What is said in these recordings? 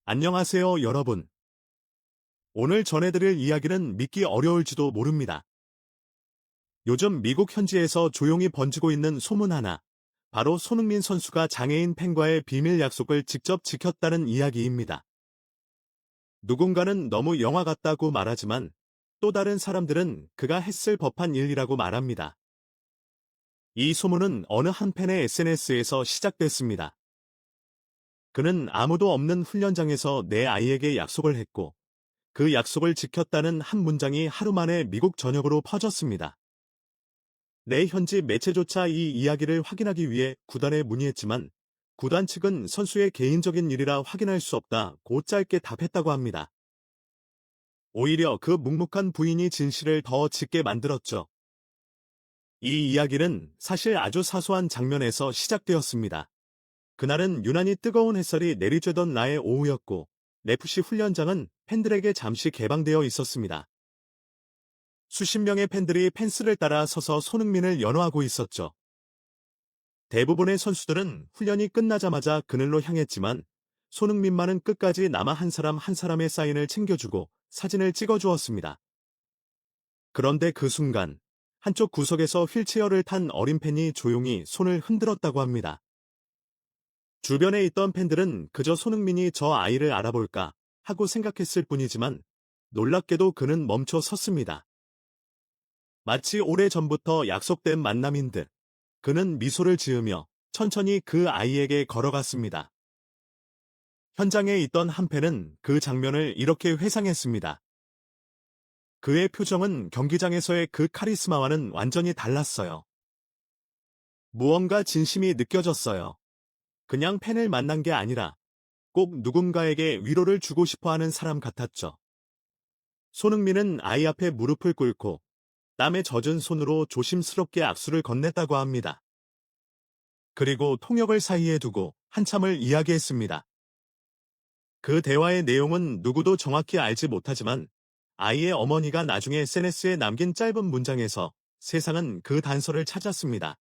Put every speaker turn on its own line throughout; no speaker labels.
안녕하세요, 여러분. 오늘 전해드릴 이야기는 믿기 어려울지도 모릅니다. 요즘 미국 현지에서 조용히 번지고 있는 소문 하나. 바로 손흥민 선수가 장애인 팬과의 비밀 약속을 직접 지켰다는 이야기입니다. 누군가는 너무 영화 같다고 말하지만 또 다른 사람들은 그가 했을 법한 일이라고 말합니다. 이 소문은 어느 한 팬의 SNS에서 시작됐습니다. 그는 아무도 없는 훈련장에서 내 아이에게 약속을 했고 그 약속을 지켰다는 한 문장이 하루 만에 미국 전역으로 퍼졌습니다. 내 현지 매체조차 이 이야기를 확인하기 위해 구단에 문의했지만 구단 측은 선수의 개인적인 일이라 확인할 수 없다고 짧게 답했다고 합니다. 오히려 그 묵묵한 부인이 진실을 더 짙게 만들었죠. 이 이야기는 사실 아주 사소한 장면에서 시작되었습니다. 그날은 유난히 뜨거운 햇살이 내리쬐던 나의 오후였고 FC 훈련장은 팬들에게 잠시 개방되어 있었습니다. 수십 명의 팬들이 펜스를 따라 서서 손흥민을 연호하고 있었죠. 대부분의 선수들은 훈련이 끝나자마자 그늘로 향했지만 손흥민만은 끝까지 남아 한 사람 한 사람의 사인을 챙겨주고 사진을 찍어주었습니다. 그런데 그 순간 한쪽 구석에서 휠체어를 탄 어린 팬이 조용히 손을 흔들었다고 합니다. 주변에 있던 팬들은 그저 손흥민이 저 아이를 알아볼까 하고 생각했을 뿐이지만 놀랍게도 그는 멈춰 섰습니다. 마치 오래전부터 약속된 만남인 듯 그는 미소를 지으며 천천히 그 아이에게 걸어갔습니다. 현장에 있던 한 팬은 그 장면을 이렇게 회상했습니다. 그의 표정은 경기장에서의 그 카리스마와는 완전히 달랐어요. 무언가 진심이 느껴졌어요. 그냥 팬을 만난 게 아니라 꼭 누군가에게 위로를 주고 싶어 하는 사람 같았죠. 손흥민은 아이 앞에 무릎을 꿇고 땀에 젖은 손으로 조심스럽게 악수를 건넸다고 합니다. 그리고 통역을 사이에 두고 한참을 이야기했습니다. 그 대화의 내용은 누구도 정확히 알지 못하지만 아이의 어머니가 나중에 SNS에 남긴 짧은 문장에서 세상은 그 단서를 찾았습니다.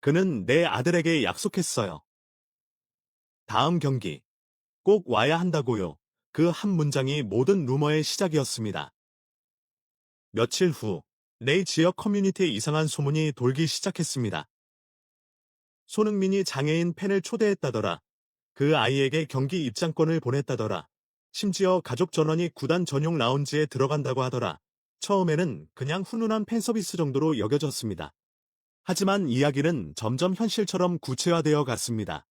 그는 내 아들에게 약속했어요. 다음 경기 꼭 와야 한다고요. 그 한 문장이 모든 루머의 시작이었습니다. 며칠 후, 내 지역 커뮤니티에 이상한 소문이 돌기 시작했습니다. 손흥민이 장애인 팬을 초대했다더라. 그 아이에게 경기 입장권을 보냈다더라. 심지어 가족 전원이 구단 전용 라운지에 들어간다고 하더라. 처음에는 그냥 훈훈한 팬서비스 정도로 여겨졌습니다. 하지만 이야기는 점점 현실처럼 구체화되어 갔습니다.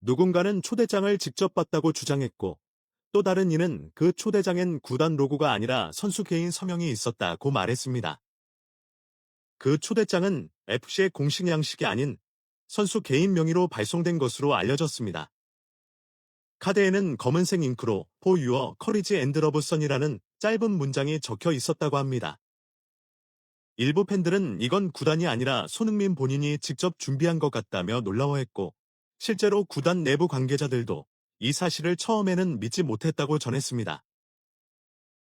누군가는 초대장을 직접 받다고 주장했고 또 다른 이는 그 초대장엔 구단 로고가 아니라 선수 개인 서명이 있었다고 말했습니다. 그 초대장은 FC의 공식 양식이 아닌 선수 개인 명의로 발송된 것으로 알려졌습니다. 카드에는 검은색 잉크로 For Your Courage and Love Son이라는 짧은 문장이 적혀 있었다고 합니다. 일부 팬들은 이건 구단이 아니라 손흥민 본인이 직접 준비한 것 같다며 놀라워했고 실제로 구단 내부 관계자들도 이 사실을 처음에는 믿지 못했다고 전했습니다.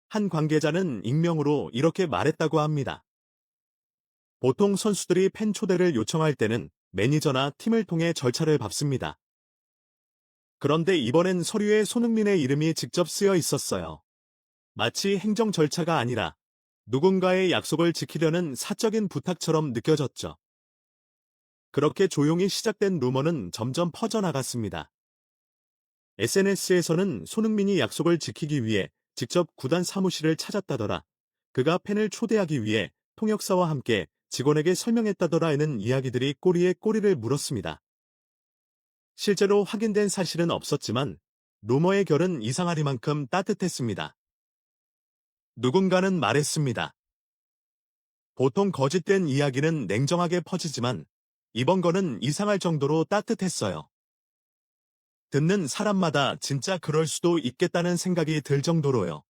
한 관계자는 익명으로 이렇게 말했다고 합니다. 보통 선수들이 팬 초대를 요청할 때는 매니저나 팀을 통해 절차를 밟습니다. 그런데 이번엔 서류에 손흥민의 이름이 직접 쓰여 있었어요. 마치 행정 절차가 아니라 누군가의 약속을 지키려는 사적인 부탁처럼 느껴졌죠. 그렇게 조용히 시작된 루머는 점점 퍼져나갔습니다. SNS에서는 손흥민이 약속을 지키기 위해 직접 구단 사무실을 찾았다더라. 그가 팬을 초대하기 위해 통역사와 함께 직원에게 설명했다더라는 이야기들이 꼬리에 꼬리를 물었습니다. 실제로 확인된 사실은 없었지만 루머의 결은 이상하리만큼 따뜻했습니다. 누군가는 말했습니다. 보통 거짓된 이야기는 냉정하게 퍼지지만 이번 거는 이상할 정도로 따뜻했어요. 듣는 사람마다 진짜 그럴 수도 있겠다는 생각이 들 정도로요.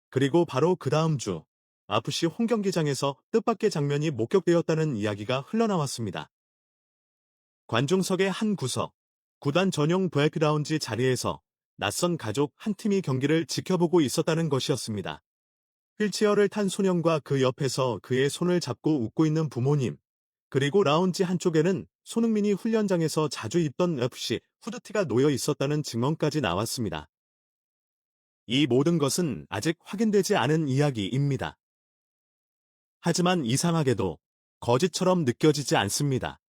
그리고 바로 그 다음 주 FC 홈경기장에서 뜻밖의 장면이 목격되었다는 이야기가 흘러나왔습니다. 관중석의 한 구석, 구단 전용 VIP 라운지 자리에서 낯선 가족 한 팀이 경기를 지켜보고 있었다는 것이었습니다. 휠체어를 탄 소년과 그 옆에서 그의 손을 잡고 웃고 있는 부모님, 그리고 라운지 한쪽에는 손흥민이 훈련장에서 자주 입던 FC 후드티가 놓여 있었다는 증언까지 나왔습니다. 이 모든 것은 아직 확인되지 않은 이야기입니다. 하지만 이상하게도 거짓처럼 느껴지지 않습니다.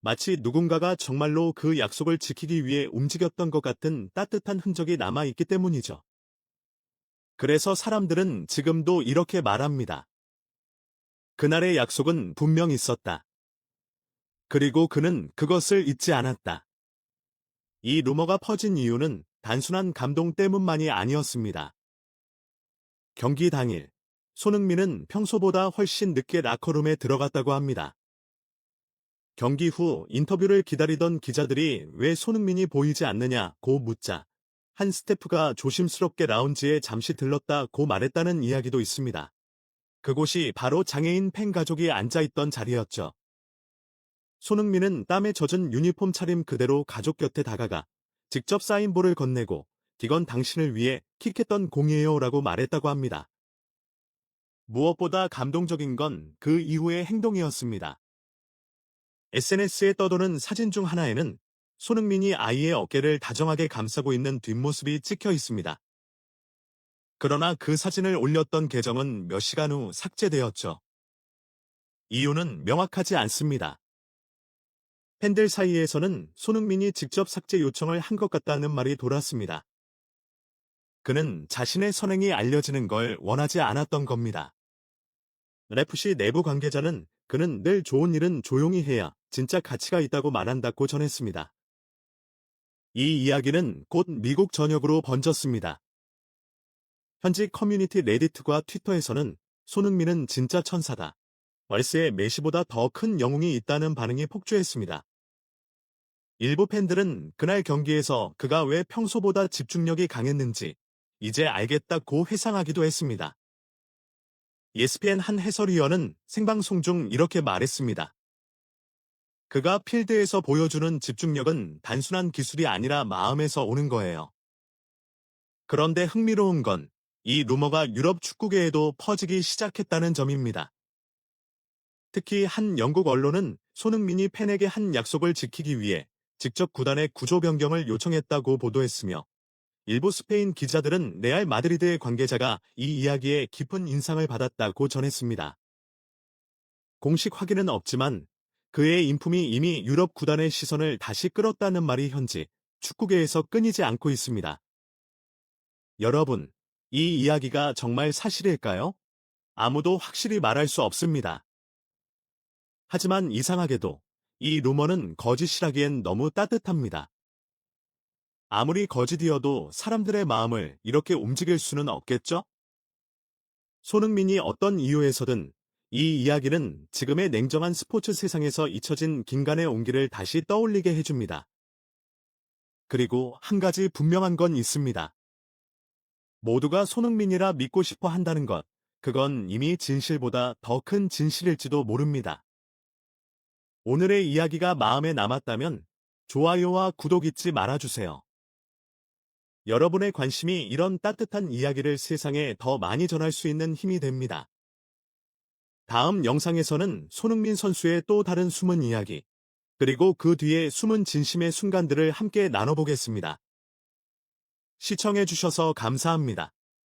마치 누군가가 정말로 그 약속을 지키기 위해 움직였던 것 같은 따뜻한 흔적이 남아있기 때문이죠. 그래서 사람들은 지금도 이렇게 말합니다. 그날의 약속은 분명 있었다. 그리고 그는 그것을 잊지 않았다. 이 루머가 퍼진 이유는 단순한 감동 때문만이 아니었습니다. 경기 당일, 손흥민은 평소보다 훨씬 늦게 라커룸에 들어갔다고 합니다. 경기 후 인터뷰를 기다리던 기자들이 왜 손흥민이 보이지 않느냐고 묻자 한 스태프가 조심스럽게 라운지에 잠시 들렀다고 말했다는 이야기도 있습니다. 그곳이 바로 장애인 팬 가족이 앉아있던 자리였죠. 손흥민은 땀에 젖은 유니폼 차림 그대로 가족 곁에 다가가 직접 사인볼을 건네고 이건 당신을 위해 킥했던 공이에요 라고 말했다고 합니다. 무엇보다 감동적인 건 그 이후의 행동이었습니다. SNS에 떠도는 사진 중 하나에는 손흥민이 아이의 어깨를 다정하게 감싸고 있는 뒷모습이 찍혀 있습니다. 그러나 그 사진을 올렸던 계정은 몇 시간 후 삭제되었죠. 이유는 명확하지 않습니다. 팬들 사이에서는 손흥민이 직접 삭제 요청을 한 것 같다는 말이 돌았습니다. 그는 자신의 선행이 알려지는 걸 원하지 않았던 겁니다. FC 내부 관계자는 그는 늘 좋은 일은 조용히 해야 진짜 가치가 있다고 말한다고 전했습니다. 이 이야기는 곧 미국 전역으로 번졌습니다. 현지 커뮤니티 레디트과 트위터에서는 손흥민은 진짜 천사다. 월세에 메시보다 더 큰 영웅이 있다는 반응이 폭주했습니다. 일부 팬들은 그날 경기에서 그가 왜 평소보다 집중력이 강했는지 이제 알겠다고 회상하기도 했습니다. ESPN 한 해설위원은 생방송 중 이렇게 말했습니다. 그가 필드에서 보여주는 집중력은 단순한 기술이 아니라 마음에서 오는 거예요. 그런데 흥미로운 건 이 루머가 유럽 축구계에도 퍼지기 시작했다는 점입니다. 특히 한 영국 언론은 손흥민이 팬에게 한 약속을 지키기 위해 직접 구단의 구조 변경을 요청했다고 보도했으며 일부 스페인 기자들은 레알 마드리드의 관계자가 이 이야기에 깊은 인상을 받았다고 전했습니다. 공식 확인은 없지만 그의 인품이 이미 유럽 구단의 시선을 다시 끌었다는 말이 현지 축구계에서 끊이지 않고 있습니다. 여러분, 이 이야기가 정말 사실일까요? 아무도 확실히 말할 수 없습니다. 하지만 이상하게도 이 루머는 거짓이라기엔 너무 따뜻합니다. 아무리 거짓이어도 사람들의 마음을 이렇게 움직일 수는 없겠죠? 손흥민이 어떤 이유에서든 이 이야기는 지금의 냉정한 스포츠 세상에서 잊혀진 긴간의 온기를 다시 떠올리게 해줍니다. 그리고 한 가지 분명한 건 있습니다. 모두가 손흥민이라 믿고 싶어 한다는 것, 그건 이미 진실보다 더 큰 진실일지도 모릅니다. 오늘의 이야기가 마음에 남았다면 좋아요와 구독 잊지 말아주세요. 여러분의 관심이 이런 따뜻한 이야기를 세상에 더 많이 전할 수 있는 힘이 됩니다. 다음 영상에서는 손흥민 선수의 또 다른 숨은 이야기, 그리고 그 뒤에 숨은 진심의 순간들을 함께 나눠보겠습니다. 시청해주셔서 감사합니다.